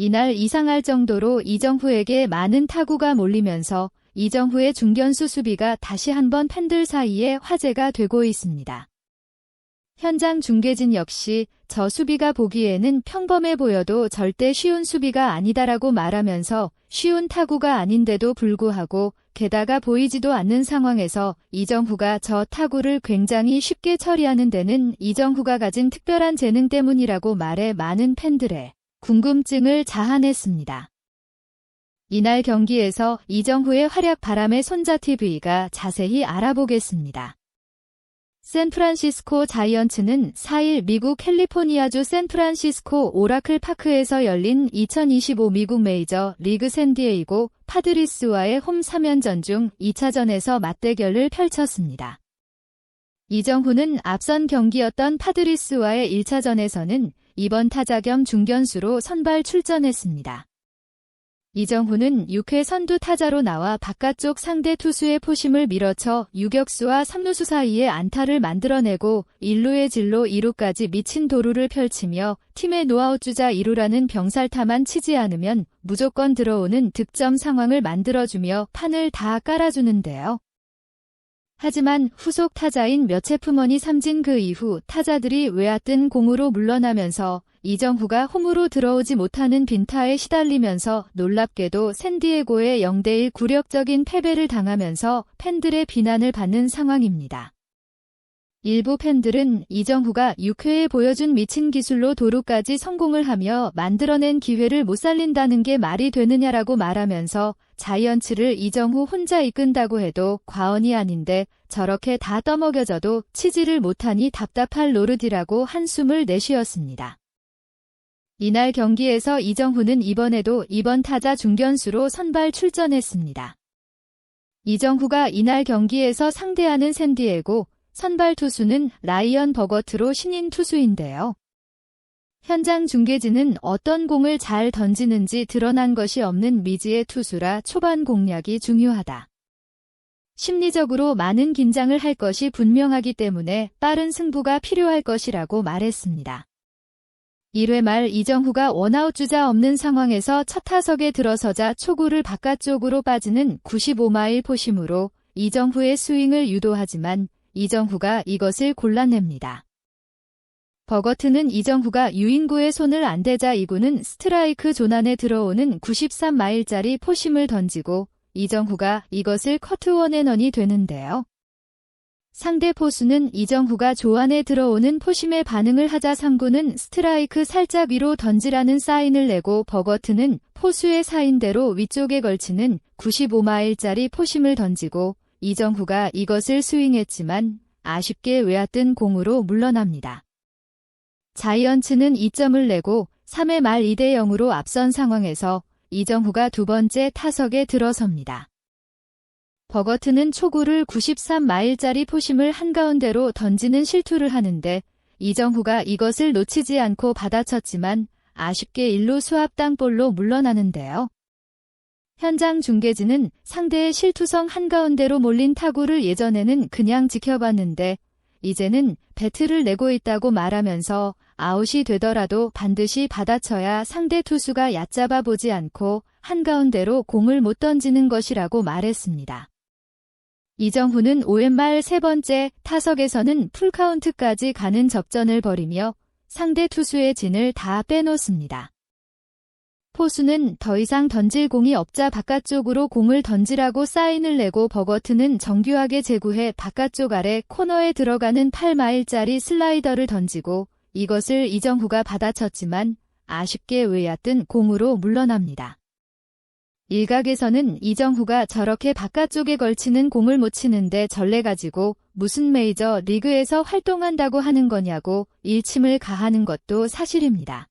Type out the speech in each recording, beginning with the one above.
이날 이상할 정도로 이정후에게 많은 타구가 몰리면서 이정후의 중견수 수비가 다시 한번 팬들 사이에 화제가 되고 있습니다. 현장 중계진 역시 저 수비가 보기에는 평범해 보여도 절대 쉬운 수비가 아니다라고 말하면서 쉬운 타구가 아닌데도 불구하고 게다가 보이지도 않는 상황에서 이정후가 저 타구를 굉장히 쉽게 처리하는 데는 이정후가 가진 특별한 재능 때문이라고 말해 많은 팬들의 궁금증을 자아냈습니다. 이날 경기에서 이정후의 활약 바람에 손자TV가 자세히 알아보겠습니다. 샌프란시스코 자이언츠는 4일 미국 캘리포니아주 샌프란시스코 오라클 파크에서 열린 2025 미국 메이저 리그 샌디에이고 파드리스와의 홈 3연전 중 2차전에서 맞대결을 펼쳤습니다. 이정후는 앞선 경기였던 파드리스와의 1차전에서는 2번 타자 겸 중견수로 선발 출전했습니다. 이정후는 6회 선두 타자로 나와 바깥쪽 상대 투수의 포심을 밀어쳐 유격수와 3루수 사이에 안타를 만들어내고 1루의 진로 2루까지 미친 도루를 펼치며 팀의 노아웃 주자 2루라는 병살타만 치지 않으면 무조건 들어오는 득점 상황을 만들어주며 판을 다 깔아주는데요. 하지만 후속 타자인 몇체프먼이 삼진 그 이후 타자들이 외야뜬 공으로 물러나면서 이정후가 홈으로 들어오지 못하는 빈타에 시달리면서 놀랍게도 샌디에고의 0대1 굴욕적인 패배를 당하면서 팬들의 비난을 받는 상황입니다. 일부 팬들은 이정후가 6회에 보여준 미친 기술로 도루까지 성공을 하며 만들어낸 기회를 못 살린다는 게 말이 되느냐라고 말하면서 자이언츠를 이정후 혼자 이끈다고 해도 과언이 아닌데 저렇게 다 떠먹여져도 치지를 못하니 답답할 노릇이라고 한숨을 내쉬었습니다. 이날 경기에서 이정후는 이번에도 2번 타자 중견수로 선발 출전했습니다. 이정후가 이날 경기에서 상대하는 샌디에고 선발 투수는 라이언 버거트로 신인 투수인데요. 현장 중계진은 어떤 공을 잘 던지는지 드러난 것이 없는 미지의 투수라 초반 공략이 중요하다. 심리적으로 많은 긴장을 할 것이 분명하기 때문에 빠른 승부가 필요할 것이라고 말했습니다. 1회 말 이정후가 원아웃 주자 없는 상황에서 첫 타석에 들어서자 초구를 바깥쪽으로 빠지는 95마일 포심으로 이정후의 스윙을 유도하지만 이정후가 이것을 골라냅니다. 버거트는 이정후가 유인구의 손을 안 대자 2구는 스트라이크 존 안에 들어오는 93마일짜리 포심을 던지고 이정후가 이것을 커트원앤원이 되는데요. 상대 포수는 이정후가 조안에 들어오는 포심에 반응을 하자 3구는 스트라이크 살짝 위로 던지라는 사인을 내고 버거트는 포수의 사인대로 위쪽에 걸치는 95마일짜리 포심을 던지고 이정후가 이것을 스윙했지만 아쉽게 외야뜬 공으로 물러납니다. 자이언츠는 2점을 내고 3회 말 2대 0으로 앞선 상황에서 이정후가 두 번째 타석에 들어섭니다. 버거트는 초구를 93마일짜리 포심을 한가운데로 던지는 실투를 하는데 이정후가 이것을 놓치지 않고 받아쳤지만 아쉽게 1루 수압 땅볼로 물러나는데요. 현장 중계진은 상대의 실투성 한가운데로 몰린 타구를 예전에는 그냥 지켜봤는데 이제는 배트를 내고 있다고 말하면서 아웃이 되더라도 반드시 받아쳐야 상대 투수가 얕잡아 보지 않고 한가운데로 공을 못 던지는 것이라고 말했습니다. 이정후는 5회 말 세 번째 타석에서는 풀카운트까지 가는 접전을 벌이며 상대 투수의 진을 다 빼놓습니다. 포수는 더 이상 던질 공이 없자 바깥쪽으로 공을 던지라고 사인을 내고 버거트는 정교하게 제구해 바깥쪽 아래 코너에 들어가는 8마일짜리 슬라이더를 던지고 이것을 이정후가 받아쳤지만 아쉽게 외야뜬 공으로 물러납니다. 일각에서는 이정후가 저렇게 바깥쪽에 걸치는 공을 못 치는데 전례 가지고 무슨 메이저 리그에서 활동한다고 하는 거냐고 일침을 가하는 것도 사실입니다.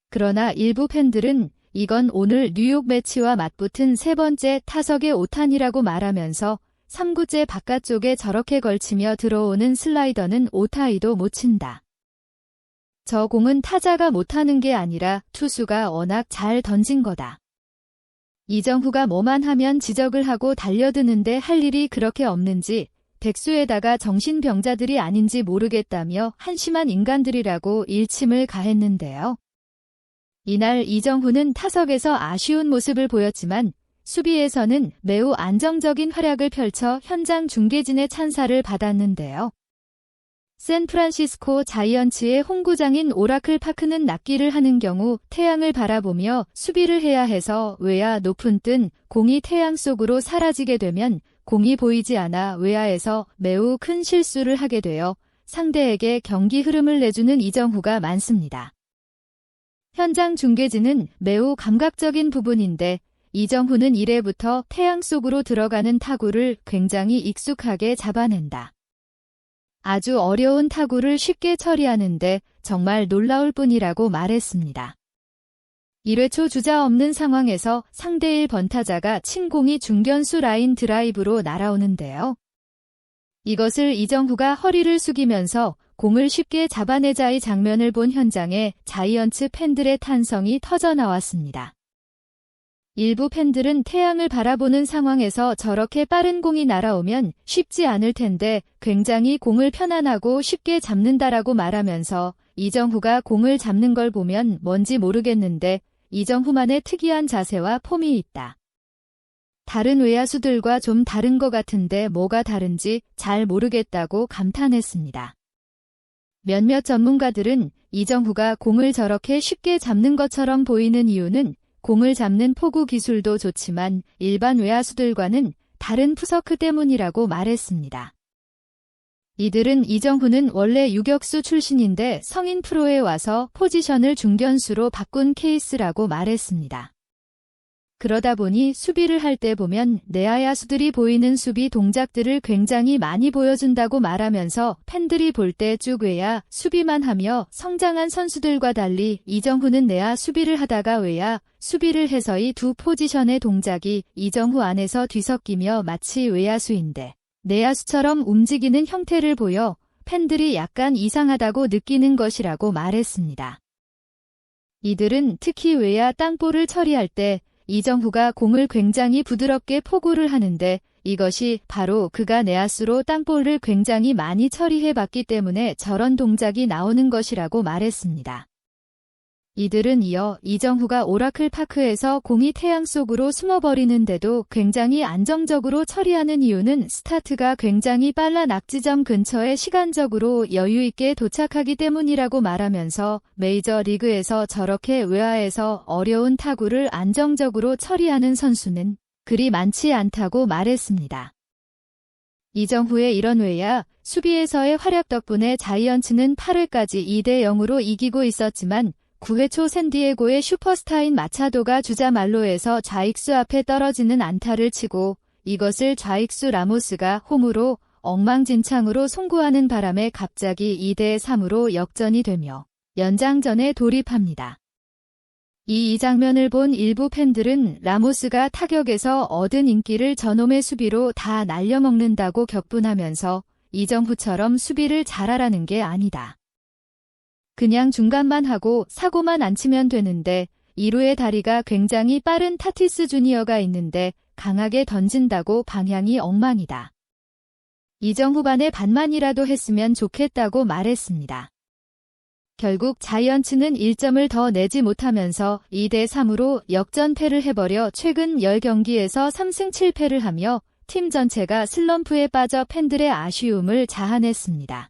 그러나 일부 팬들은 이건 오늘 뉴욕 매치와 맞붙은 세 번째 타석의 오탄이라고 말하면서 3구째 바깥쪽에 저렇게 걸치며 들어오는 슬라이더는 오타이도 못 친다. 저 공은 타자가 못하는 게 아니라 투수가 워낙 잘 던진 거다. 이정후가 뭐만 하면 지적을 하고 달려드는데 할 일이 그렇게 없는지 백수에다가 정신병자들이 아닌지 모르겠다며 한심한 인간들이라고 일침을 가했는데요. 이날 이정후는 타석에서 아쉬운 모습을 보였지만 수비에서는 매우 안정적인 활약을 펼쳐 현장 중계진의 찬사를 받았는데요. 샌프란시스코 자이언츠의 홈구장인 오라클 파크는 낫기를 하는 경우 태양을 바라보며 수비를 해야 해서 외야 높은 뜬 공이 태양 속으로 사라지게 되면 공이 보이지 않아 외야에서 매우 큰 실수를 하게 되어 상대에게 경기 흐름을 내주는 이정후가 많습니다. 현장 중계진은 매우 감각적인 부분인데 이정후는 1회부터 태양 속으로 들어가는 타구를 굉장히 익숙하게 잡아낸다. 아주 어려운 타구를 쉽게 처리하는데 정말 놀라울 뿐이라고 말했습니다. 1회 초 주자 없는 상황에서 상대 1번 타자가 친 공이 중견수 라인 드라이브로 날아오는데요. 이것을 이정후가 허리를 숙이면서 공을 쉽게 잡아내자의 장면을 본 현장에 자이언츠 팬들의 탄성이 터져나왔습니다. 일부 팬들은 태양을 바라보는 상황에서 저렇게 빠른 공이 날아오면 쉽지 않을 텐데 굉장히 공을 편안하고 쉽게 잡는다라고 말하면서 이정후가 공을 잡는 걸 보면 뭔지 모르겠는데 이정후만의 특이한 자세와 폼이 있다. 다른 외야수들과 좀 다른 것 같은데 뭐가 다른지 잘 모르겠다고 감탄했습니다. 몇몇 전문가들은 이정후가 공을 저렇게 쉽게 잡는 것처럼 보이는 이유는 공을 잡는 포구 기술도 좋지만 일반 외야수들과는 다른 푸서크 때문이라고 말했습니다. 이들은 이정후는 원래 유격수 출신인데 성인 프로에 와서 포지션을 중견수로 바꾼 케이스라고 말했습니다. 그러다 보니 수비를 할 때 보면 내야야수들이 보이는 수비 동작들을 굉장히 많이 보여준다고 말하면서 팬들이 볼 때 쭉 외야 수비만 하며 성장한 선수들과 달리 이정후는 내야 수비를 하다가 외야 수비를 해서 이 두 포지션의 동작이 이정후 안에서 뒤섞이며 마치 외야수인데 내야수처럼 움직이는 형태를 보여 팬들이 약간 이상하다고 느끼는 것이라고 말했습니다. 이들은 특히 외야 땅볼을 처리할 때 이정후가 공을 굉장히 부드럽게 포구를 하는데 이것이 바로 그가 내야수로 땅볼을 굉장히 많이 처리해봤기 때문에 저런 동작이 나오는 것이라고 말했습니다. 이들은 이어 이정후가 오라클 파크에서 공이 태양 속으로 숨어버리는데도 굉장히 안정적으로 처리하는 이유는 스타트가 굉장히 빨라 낙지점 근처에 시간적으로 여유있게 도착하기 때문이라고 말하면서 메이저리그에서 저렇게 외야에서 어려운 타구를 안정적으로 처리하는 선수는 그리 많지 않다고 말했습니다. 이정후의 이런 외야 수비에서의 활약 덕분에 자이언츠는 8회까지 2대0으로 이기고 있었지만 9회 초 샌디에고의 슈퍼스타인 마차도가 주자 말로에서 좌익수 앞에 떨어지는 안타를 치고 이것을 좌익수 라모스가 홈으로 엉망진창으로 송구하는 바람에 갑자기 2대3으로 역전이 되며 연장전에 돌입합니다. 이 장면을 본 일부 팬들은 라모스가 타격에서 얻은 인기를 저놈의 수비로 다 날려먹는다고 격분하면서 이정후처럼 수비를 잘하라는 게 아니다. 그냥 중간만 하고 사고만 안 치면 되는데 2루의 다리가 굉장히 빠른 타티스 주니어가 있는데 강하게 던진다고 방향이 엉망이다. 이정후 반의 반만이라도 했으면 좋겠다고 말했습니다. 결국 자이언츠는 1점을 더 내지 못하면서 2대3으로 역전패를 해버려 최근 10경기에서 3승 7패를 하며 팀 전체가 슬럼프에 빠져 팬들의 아쉬움을 자아냈습니다.